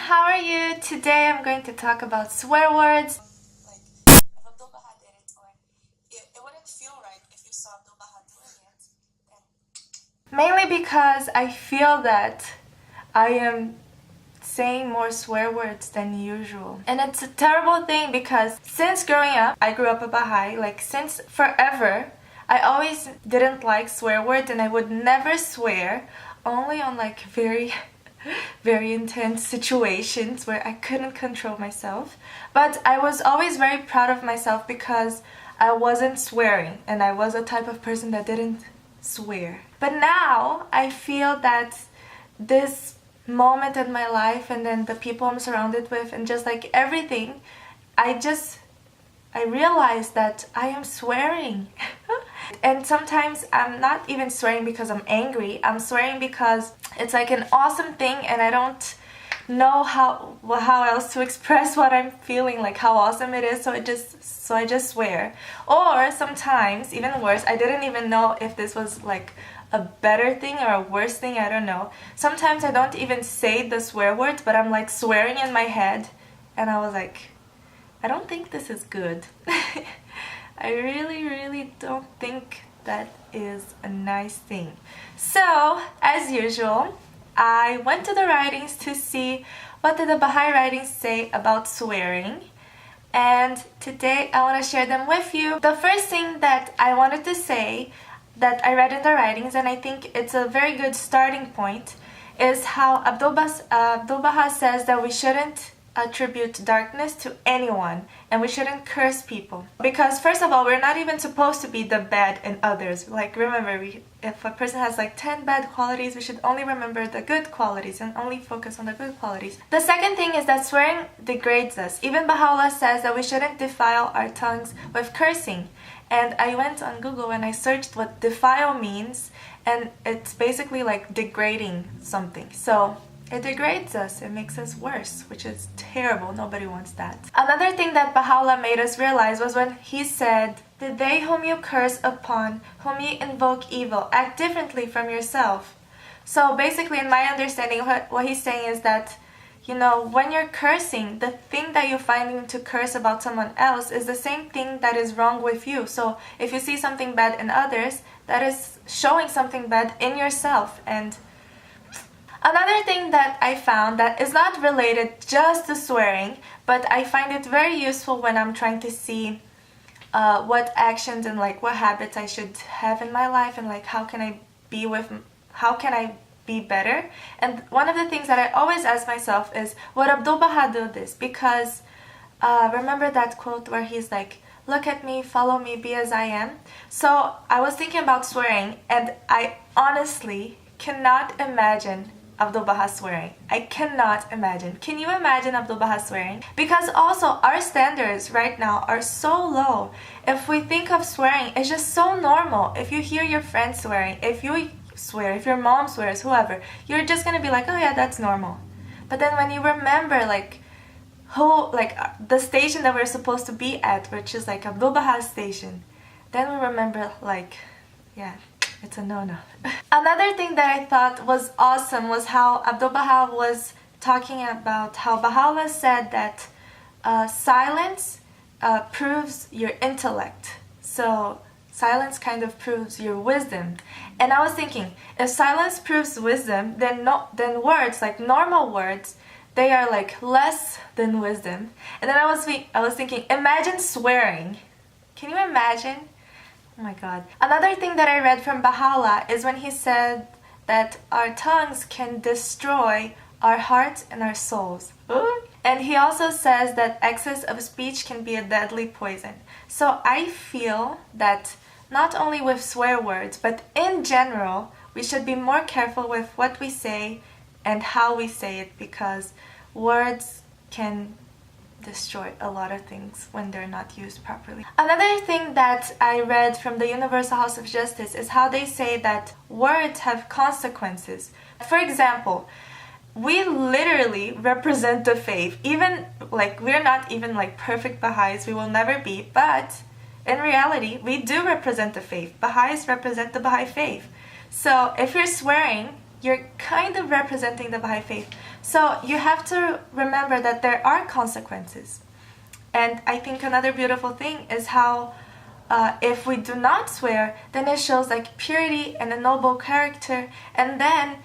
how are you? Today I'm going to talk about swear words. Like, if Abdul Baha did it, or it wouldn't feel right if you saw Abdul Baha doing it. Mainly because I feel that I am saying more swear words than usual. And it's a terrible thing because since growing up, I grew up a Baha'i, since forever, I always didn't like swear words and I would never swear, only on very very intense situations where I couldn't control myself. But I was always very proud of myself because I wasn't swearing and I was a type of person that didn't swear. But now I feel that this moment in my life and then the people I'm surrounded with and just everything, I realized that I am swearing. And sometimes I'm not even swearing because I'm angry. I'm swearing because it's an awesome thing and I don't know how else to express what I'm feeling, how awesome it is, so I just swear. Or sometimes, even worse, I didn't even know if this was a better thing or a worse thing, I don't know. Sometimes I don't even say the swear words, but I'm swearing in my head and I was I don't think this is good. I really don't think that is a nice thing. So, as usual, I went to the writings to see what did the Bahá'í Writings say about swearing. And today I want to share them with you. The first thing that I wanted to say that I read in the writings, and I think it's a very good starting point, is how Abdul Baha says that we shouldn't attribute darkness to anyone and we shouldn't curse people, because first of all, we're not even supposed to be the bad in others. Remember, if a person has 10 bad qualities, we should only remember the good qualities and only focus on the good qualities. The second thing is that swearing degrades us. Even Baha'u'llah says that we shouldn't defile our tongues with cursing. And I went on Google and I searched what defile means, and it's basically degrading something. So it degrades us, it makes us worse, which is terrible. Nobody wants that. Another thing that Baha'u'llah made us realize was when he said, "The they whom you curse upon, whom you invoke evil, act differently from yourself." So basically, in my understanding, what he's saying is that, when you're cursing, the thing that you're finding to curse about someone else is the same thing that is wrong with you. So if you see something bad in others, that is showing something bad in yourself. And another thing that I found that is not related just to swearing, but I find it very useful when I'm trying to see what actions and what habits I should have in my life, and how can I be better. And one of the things that I always ask myself is, would Abdul Baha do this? Because remember that quote where he's "Look at me, follow me, be as I am." So I was thinking about swearing, and I honestly cannot imagine Abdul Baha swearing. I cannot imagine. Can you imagine Abdul Baha swearing? Because also our standards right now are so low. If we think of swearing, it's just so normal. If you hear your friends swearing, if you swear, if your mom swears, whoever, you're just gonna be oh yeah, that's normal. But then when you remember the station that we're supposed to be at, which is Abdul Baha's station, then we remember yeah, it's a no-no. Another thing that I thought was awesome was how Abdul Baha was talking about how Baha'u'llah said that silence proves your intellect. So silence kind of proves your wisdom. And I was thinking, if silence proves wisdom, then words, normal words, they are less than wisdom. And then I was thinking, imagine swearing. Can you imagine? Oh my God. Another thing that I read from Baha'u'llah is when he said that our tongues can destroy our hearts and our souls. And he also says that excess of speech can be a deadly poison. So I feel that not only with swear words, but in general, we should be more careful with what we say and how we say it, because words can destroy a lot of things when they're not used properly. Another thing that I read from the Universal House of Justice is how they say that words have consequences. For example, we literally represent the faith. Even we're not even perfect Baha'is, we will never be, but in reality, we do represent the faith. Baha'is represent the Baha'i faith. So if you're swearing, you're kind of representing the Baha'i faith. So you have to remember that there are consequences. And I think another beautiful thing is how if we do not swear, then it shows like purity and a noble character, and then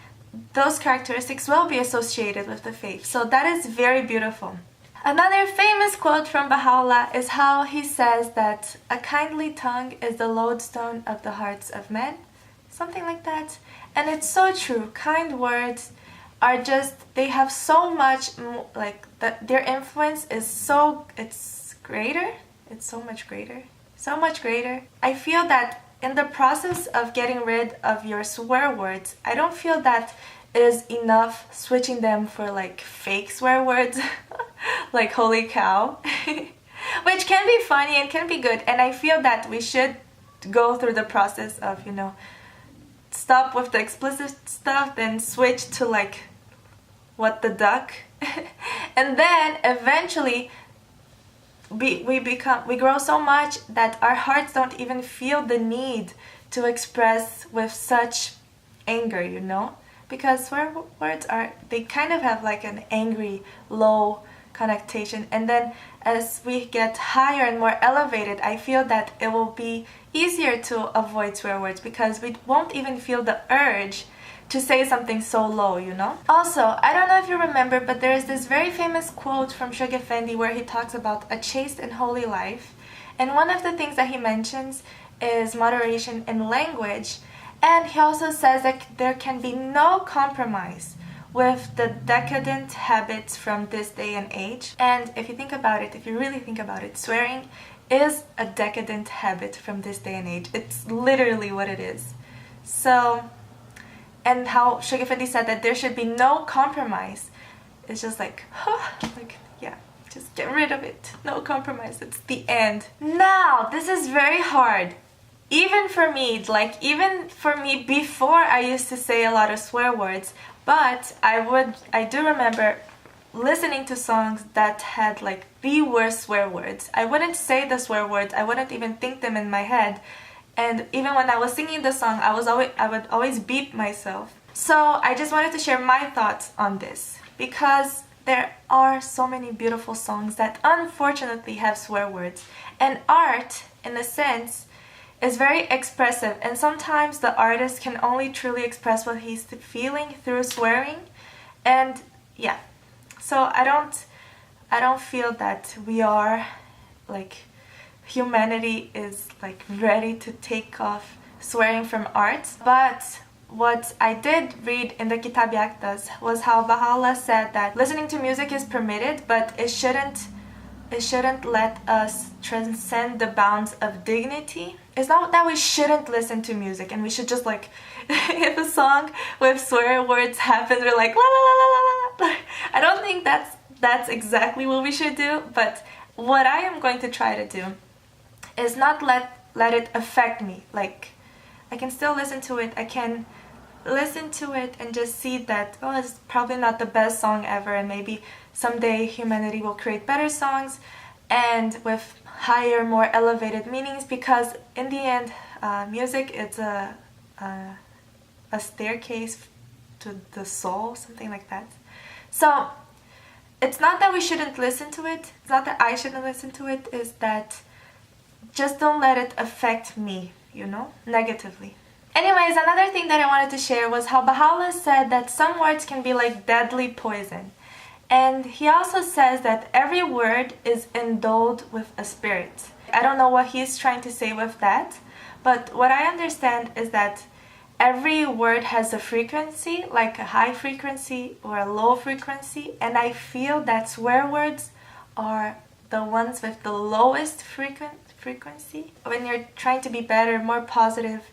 those characteristics will be associated with the faith. So that is very beautiful. Another famous quote from Baha'u'llah is how he says that a kindly tongue is the lodestone of the hearts of men. Something like that. And it's so true. Kind words are just, they have so much, like, their influence is so, it's greater. It's so much greater. So much greater. I feel that in the process of getting rid of your swear words, I don't feel that it is enough switching them for like fake swear words, like holy cow, which can be funny and can be good. And I feel that we should go through the process of, you know, stop with the explicit stuff, then switch to like what the duck, and then eventually we grow so much that our hearts don't even feel the need to express with such anger, you know, because swear words are, they kind of have like an angry low connotation, and then as we get higher and more elevated, I feel that it will be easier to avoid swear words because we won't even feel the urge to say something so low, you know? Also, I don't know if you remember, but there is this very famous quote from Sheikh Effendi where he talks about a chaste and holy life. And one of the things that he mentions is moderation in language. And he also says that there can be no compromise with the decadent habits from this day and age. And if you think about it, if you really think about it, swearing is a decadent habit from this day and age. It's literally what it is. So, and how Sheikh Effendi said that there should be no compromise. It's just like, like, yeah, just get rid of it. No compromise. It's the end. Now, this is very hard. Even for me, before I used to say a lot of swear words, but I do remember listening to songs that had like the worst swear words. I wouldn't say the swear words. I wouldn't even think them in my head. And even when I was singing the song, I would always beep myself. So I just wanted to share my thoughts on this because there are so many beautiful songs that unfortunately have swear words. And art, in a sense, is very expressive, and sometimes the artist can only truly express what he's feeling through swearing. And yeah, so I don't feel that we are like, humanity is like ready to take off swearing from art. But what I did read in the Kitab Yaktas was how Baha'u'llah said that listening to music is permitted, but it shouldn't let us transcend the bounds of dignity. It's not that we shouldn't listen to music and we should just like, if a song with swear words happens, we're like la la la la la la. I don't think that's exactly what we should do, but what I am going to try to do is not let it affect me. Like, I can still listen to it. I can listen to it and just see that, oh, it's probably not the best song ever, and maybe someday humanity will create better songs and with higher, more elevated meanings, because in the end, music is a staircase to the soul, something like that. So it's not that we shouldn't listen to it, it's not that I shouldn't listen to it, it's that just don't let it affect me, you know, negatively. Anyways, another thing that I wanted to share was how Baha'u'llah said that some words can be like deadly poison. And he also says that every word is endowed with a spirit. I don't know what he's trying to say with that, but what I understand is that every word has a frequency, like a high frequency or a low frequency, and I feel that swear words are the ones with the lowest frequency. When you're trying to be better, more positive,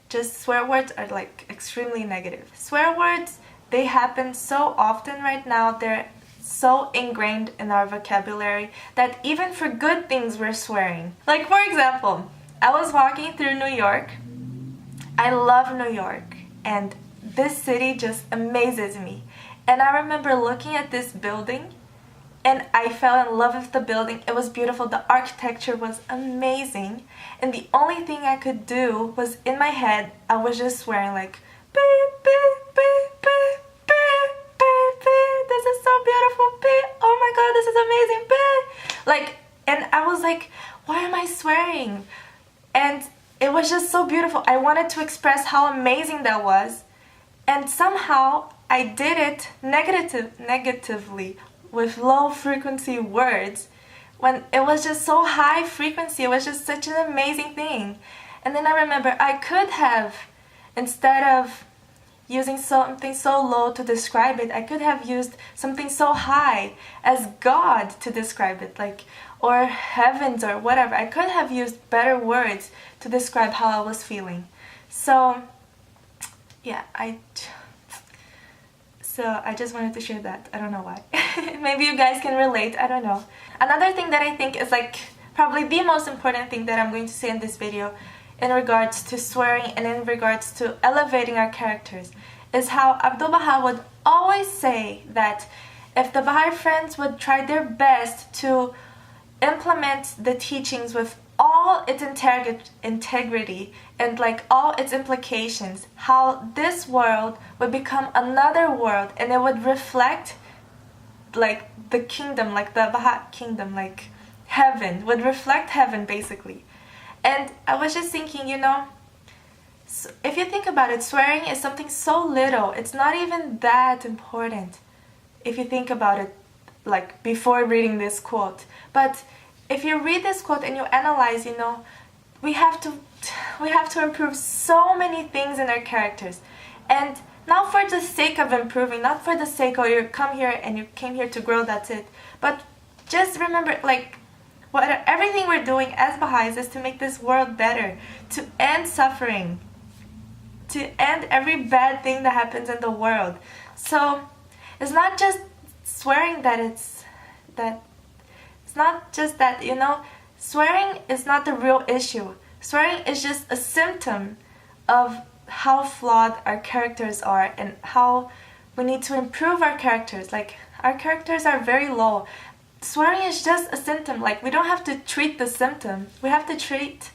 just swear words are like extremely negative. Swear words, they happen so often right now, they're so ingrained in our vocabulary that even for good things we're swearing. Like, for example, I was walking through New York. I love New York, and this city just amazes me. And I remember looking at this building and I fell in love with the building. It was beautiful. The architecture was amazing. And the only thing I could do was, in my head, I was just swearing like, beep, beep, beep, beep, beep, beep, beep. was like, why am I swearing? And it was just so beautiful. I wanted to express how amazing that was. And somehow I did it negatively with low frequency words when it was just so high frequency. It was just such an amazing thing. And then I remember I could have, instead of using something so low to describe it, I could have used something so high as God to describe it, like, or heavens or whatever. I could have used better words to describe how I was feeling. So yeah, I just wanted to share that. I don't know why. Maybe you guys can relate, I don't know. Another thing that I think is like probably the most important thing that I'm going to say in this video in regards to swearing and in regards to elevating our characters is how Abdu'l-Baha would always say that if the Baha'i friends would try their best to implement the teachings with all its integrity and like all its implications, how this world would become another world and it would reflect like the kingdom, like the Baha'i kingdom, like heaven, would reflect heaven basically. And I was just thinking, you know, if you think about it, swearing is something so little. It's not even that important if you think about it, like before reading this quote. But if you read this quote and you analyze, you know, we have to improve so many things in our characters. And not for the sake of improving, not for the sake of you come here and you came here to grow, that's it. But just remember, like, everything we're doing as Baha'is is to make this world better, to end suffering, to end every bad thing that happens in the world. So it's not just swearing it's not just that, you know, swearing is not the real issue. Swearing is just a symptom of how flawed our characters are and how we need to improve our characters. Like, our characters are very low. Swearing is just a symptom. Like, we don't have to treat the symptom. We have to treat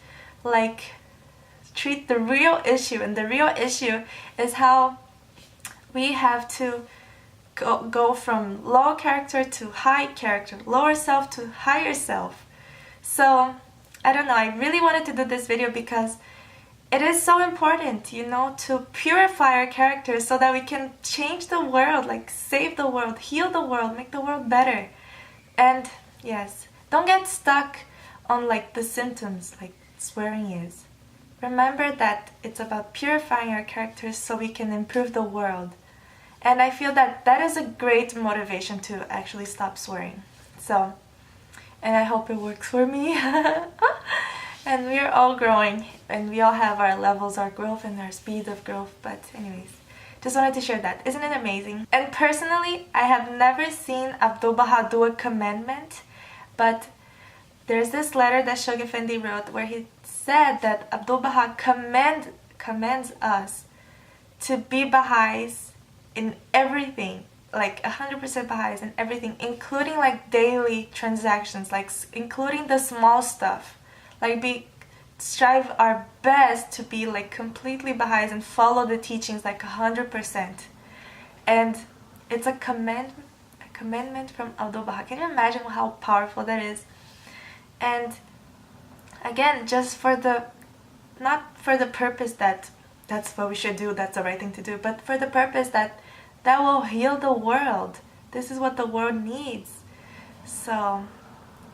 the real issue. And the real issue is how we have to go from low character to high character, lower self to higher self. So, I don't know, I really wanted to do this video because it is so important, you know, to purify our characters so that we can change the world, like save the world, heal the world, make the world better. And yes, don't get stuck on like the symptoms like swearing is. Remember that it's about purifying our characters so we can improve the world. And I feel that that is a great motivation to actually stop swearing. So, and I hope it works for me. And we're all growing and we all have our levels, our growth and our speed of growth. But anyways, just wanted to share that. Isn't it amazing? And personally, I have never seen Abdu'l-Baha do a commandment, but there's this letter that Shoghi Effendi wrote where he said that Abdu'l-Baha commands us to be Baha'is in everything, like 100% Baha'is in everything, including like daily transactions, like including the small stuff. Like strive our best to be like completely Baha'is and follow the teachings like 100%. And it's a commandment from Abdu'l-Baha. Can you imagine how powerful that is? And again, just not for the purpose that that's what we should do, that's the right thing to do, but for the purpose that will heal the world. This is what the world needs. So,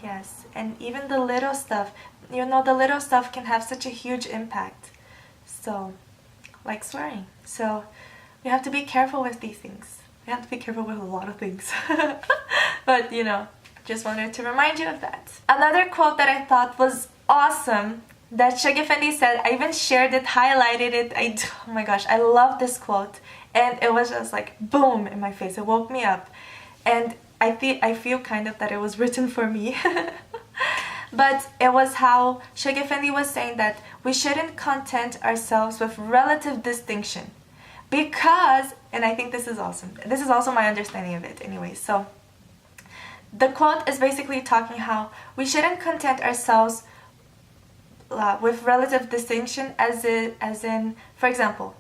yes, and even the little stuff, you know, the little stuff can have such a huge impact. So, like swearing. So, we have to be careful with these things. We have to be careful with a lot of things. But, you know, just wanted to remind you of that. Another quote that I thought was awesome that Shoghi Effendi said, I even shared it, highlighted it. Oh my gosh, I love this quote. And it was just like boom in my face. It woke me up. And I feel kind of that it was written for me. But it was how Shoghi Effendi was saying that we shouldn't content ourselves with relative distinction. Because, and I think this is awesome. This is also my understanding of it anyway. So the quote is basically talking how we shouldn't content ourselves with relative distinction as in, for example,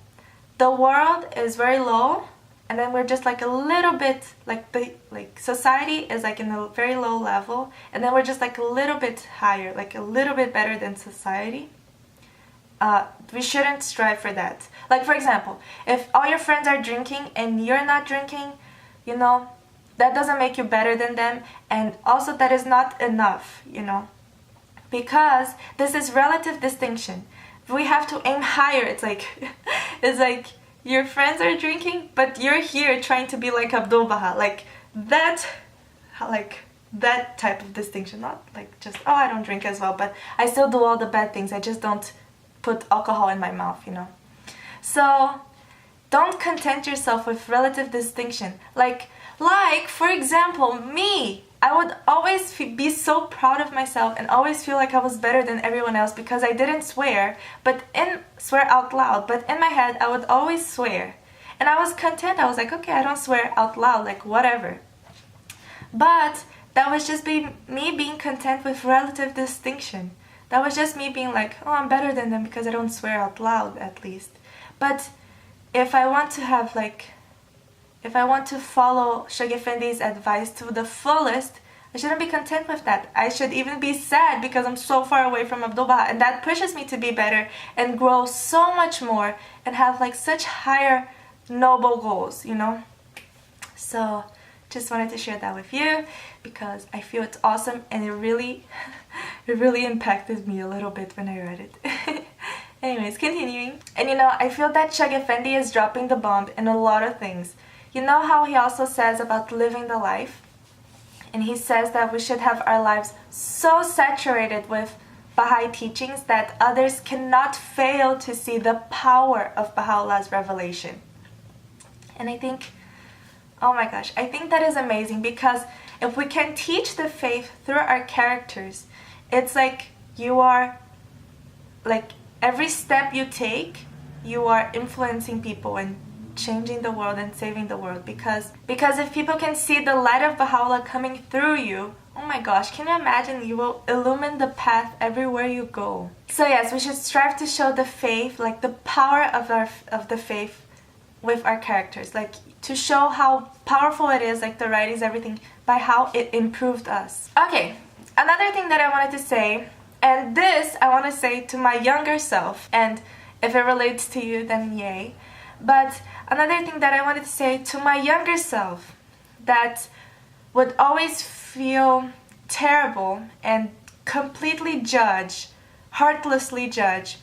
the world is very low and then we're just like a little bit, like society is like in a very low level, and then we're just like a little bit higher, like a little bit better than society. We shouldn't strive for that. Like, for example, if all your friends are drinking and you're not drinking, you know, that doesn't make you better than them, and also that is not enough, you know, because this is relative distinction. We have to aim higher. It's like it's like your friends are drinking, but you're here trying to be like Abdul Baha, like that type of distinction. Not like just, oh, I don't drink as well, but I still do all the bad things, I just don't put alcohol in my mouth, you know. So don't content yourself with relative distinction. Like for example, me, I would always be so proud of myself and always feel like I was better than everyone else because I didn't swear, swear out loud, but in my head I would always swear. And I was content. I was like, okay, I don't swear out loud, like whatever. But that was just me being content with relative distinction. That was just me being like, oh, I'm better than them because I don't swear out loud, at least. But if I want to follow Sheikh Effendi's advice to the fullest, I shouldn't be content with that. I should even be sad because I'm so far away from Abdul Baha, and that pushes me to be better and grow so much more and have like such higher noble goals, you know. So just wanted to share that with you because I feel it's awesome, and it really impacted me a little bit when I read it. Anyways, continuing. And you know, I feel that Sheikh Effendi is dropping the bomb in a lot of things. You know how he also says about living the life? And he says that we should have our lives so saturated with Baha'i teachings that others cannot fail to see the power of Baha'u'llah's revelation. And I think, oh my gosh, I think that is amazing, because if we can teach the faith through our characters, it's like you are, like every step you take, you are influencing people and changing the world and saving the world, because if people can see the light of Baha'u'llah coming through you, oh my gosh, can you imagine? You will illumine the path everywhere you go. So yes, we should strive to show the faith, like the power of the faith with our characters, like to show how powerful it is, like the writings, everything, by how it improved us. Okay, another thing that I wanted to say, and this I want to say to my younger self, and if it relates to you, then yay. But another thing that I wanted to say to my younger self that would always feel terrible and completely judge, heartlessly judge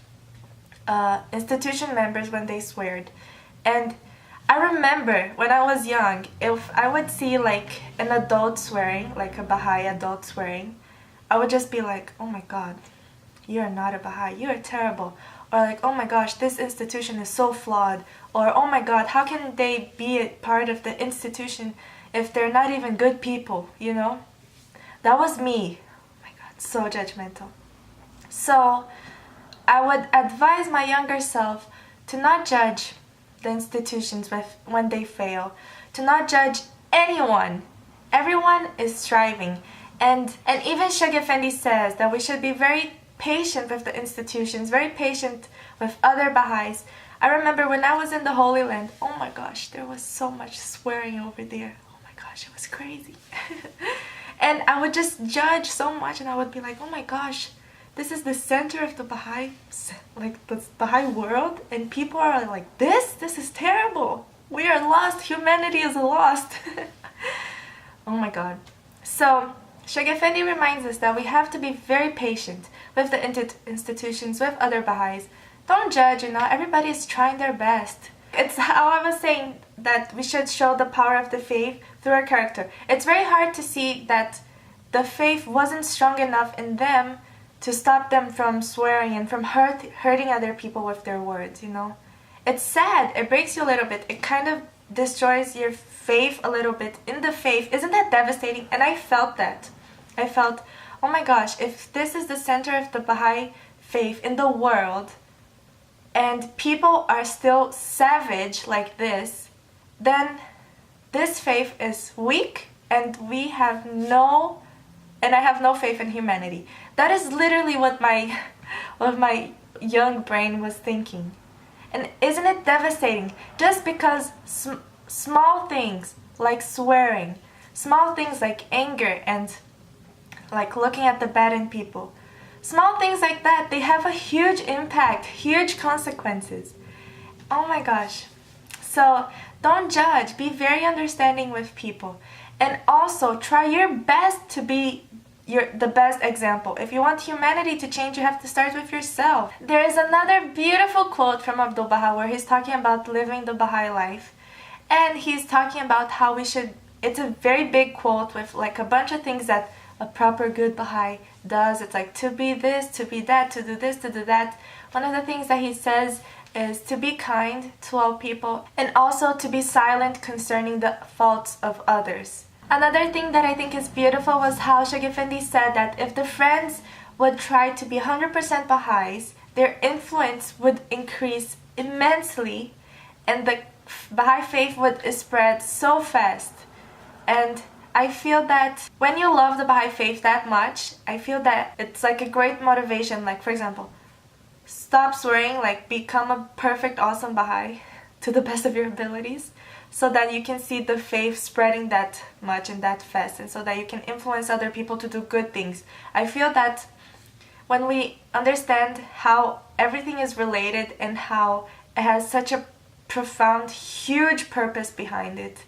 institution members when they sweared. And I remember when I was young, if I would see like an adult swearing, like a Baha'i adult swearing, I would just be like, oh my god, you're not a Baha'i, you are terrible. Or like, oh my gosh, this institution is so flawed. Or oh my god, how can they be a part of the institution if they're not even good people, you know? That was me. Oh my god, so judgmental. So I would advise my younger self to not judge the institutions when they fail, to not judge anyone. Everyone is striving. And even Sheikh Effendi says that we should be very patient with the institutions, very patient with other Baha'is. I remember when I was in the Holy Land, oh my gosh, there was so much swearing over there. Oh my gosh, it was crazy. And I would just judge so much, and I would be like, oh my gosh, this is the center of the Baha'i, like the Baha'i world, and people are like, this is terrible. We are lost. Humanity is lost. Oh my god. So Sheikh Effendi reminds us that we have to be very patient with the institutions, with other Baha'is. Don't judge, you know, everybody is trying their best. It's how I was saying that we should show the power of the faith through our character. It's very hard to see that the faith wasn't strong enough in them to stop them from swearing and from hurting other people with their words, you know. It's sad, it breaks you a little bit, it kind of destroys your faith a little bit in the faith. Isn't that devastating? And I felt that. I felt, oh my gosh, if this is the center of the Baha'i faith in the world, and people are still savage like this, then this faith is weak, and I have no faith in humanity. That is literally what my young brain was thinking. And isn't it devastating? Just because small things like swearing, small things like anger and like looking at the bad in people. Small things like that, they have a huge impact, huge consequences. Oh my gosh. So don't judge, be very understanding with people. And also try your best to be the best example. If you want humanity to change, you have to start with yourself. There is another beautiful quote from Abdul Baha where he's talking about living the Baha'i life. And he's talking about how we should, it's a very big quote with like a bunch of things that a proper good Baha'i does. It's like to be this, to be that, to do this, to do that. One of the things that he says is to be kind to all people and also to be silent concerning the faults of others. Another thing that I think is beautiful was how Sheikh Effendi said that if the friends would try to be 100% Baha'is, their influence would increase immensely and the Baha'i faith would spread so fast. And I feel that when you love the Baha'i faith that much, I feel that it's like a great motivation. Like, for example, stop swearing, like become a perfect, awesome Baha'i to the best of your abilities so that you can see the faith spreading that much and that fast and so that you can influence other people to do good things. I feel that when we understand how everything is related and how it has such a profound, huge purpose behind it,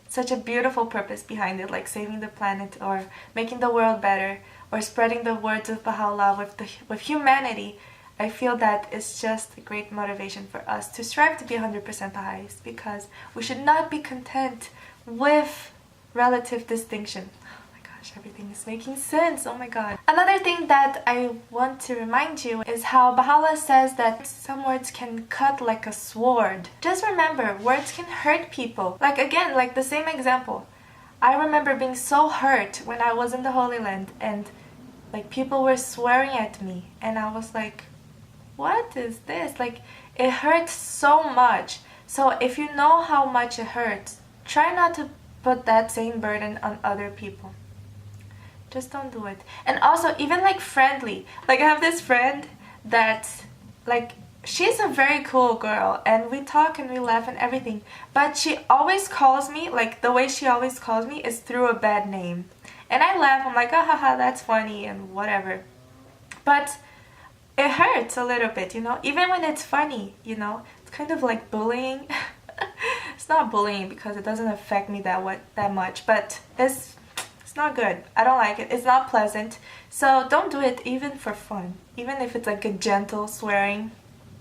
such a beautiful purpose behind it, like saving the planet or making the world better or spreading the words of Baha'u'llah with humanity, I feel that it's just a great motivation for us to strive to be 100% Baha'is because we should not be content with relative distinction. Oh my gosh, everything is making sense. Oh my god. Another thing that I want to remind you is how Baha'u'llah says that some words can cut like a sword. Just remember, words can hurt people. Like again, like the same example. I remember being so hurt when I was in the Holy Land and like people were swearing at me and I was like, what is this? Like, it hurts so much. So if you know how much it hurts, try not to put that same burden on other people. Just don't do it. And also, even like friendly. Like, I have this friend that, like, she's a very cool girl and we talk and we laugh and everything. But she always calls me, like, the way she always calls me is through a bad name. And I laugh, I'm like, ah, haha, that's funny and whatever. But it hurts a little bit, you know, even when it's funny, you know, it's kind of like bullying. It's not bullying because it doesn't affect me that much, but it's not good. I don't like it. It's not pleasant. So don't do it even for fun, even if it's like a gentle swearing.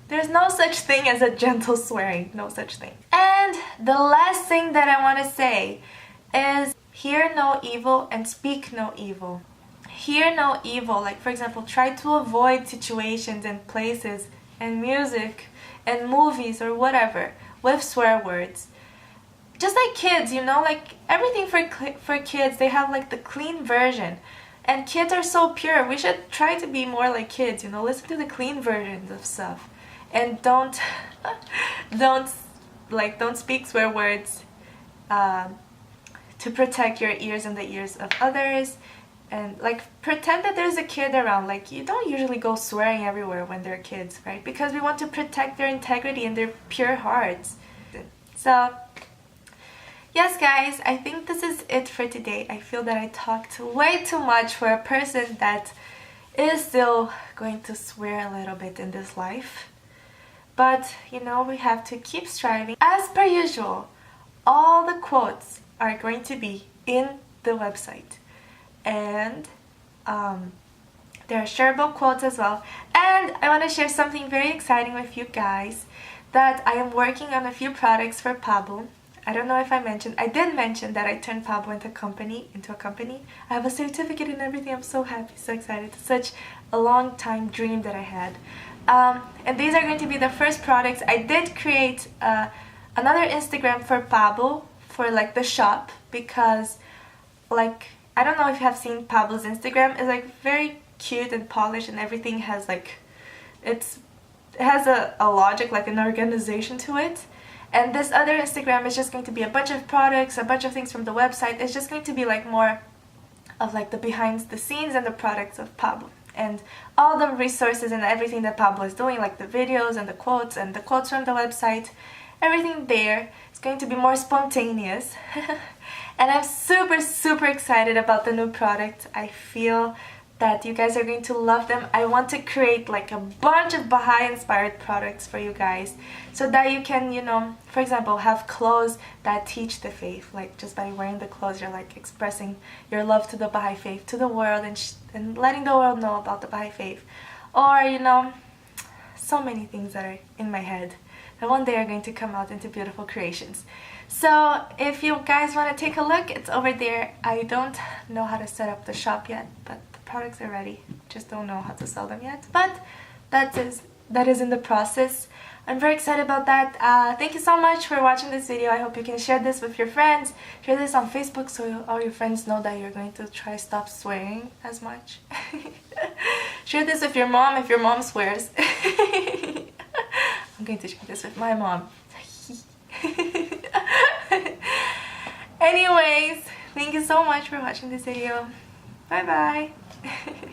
There's no such thing as a gentle swearing, no such thing. And the last thing that I want to say is hear no evil and speak no evil. Hear no evil, like for example, try to avoid situations and places and music and movies or whatever with swear words. Just like kids, you know, like everything for kids, they have like the clean version. And kids are so pure, we should try to be more like kids, you know, listen to the clean versions of stuff. And don't speak swear words to protect your ears and the ears of others. And like pretend that there's a kid around. Like you don't usually go swearing everywhere when they're kids, right? Because we want to protect their integrity and their pure hearts. So yes guys, I think this is it for today. I feel that I talked way too much for a person that is still going to swear a little bit in this life. But you know, we have to keep striving. As per usual, all the quotes are going to be in the website. And there are shareable quotes as well. And I want to share something very exciting with you guys, that I am working on a few products for PABO. I don't know if I mentioned, I did mention that I turned PABO into a company. I have a certificate and everything. I'm so happy, so excited. It's such a long time dream that I had. And these are going to be the first products. I did create another Instagram for PABO, for like the shop, because like, I don't know if you have seen Pablo's Instagram. It's like very cute and polished and everything has like, it has a logic, like an organization to it. And this other Instagram is just going to be a bunch of products, a bunch of things from the website. It's just going to be like more of like the behind the scenes and the products of Pablo. And all the resources and everything that Pablo is doing, like the videos and the quotes from the website, everything there is going to be more spontaneous. And I'm super excited about the new product. I feel that you guys are going to love them. I want to create like a bunch of Baha'i inspired products for you guys so that you can, you know, for example, have clothes that teach the faith. Like just by wearing the clothes, you're like expressing your love to the Baha'i faith, to the world, and letting the world know about the Baha'i faith. Or, you know, so many things that are in my head that one day are going to come out into beautiful creations. So if you guys want to take a look, it's over there. I don't know how to set up the shop yet, but the products are ready. Just don't know how to sell them yet, but that is in the process. I'm very excited about that. Thank you so much for watching this video. I hope you can share this with your friends. Share this on Facebook so all your friends know that you're going to try stop swearing as much. Share this with your mom if your mom swears. I'm going to share this with my mom. Anyways, thank you so much for watching this video. Bye bye.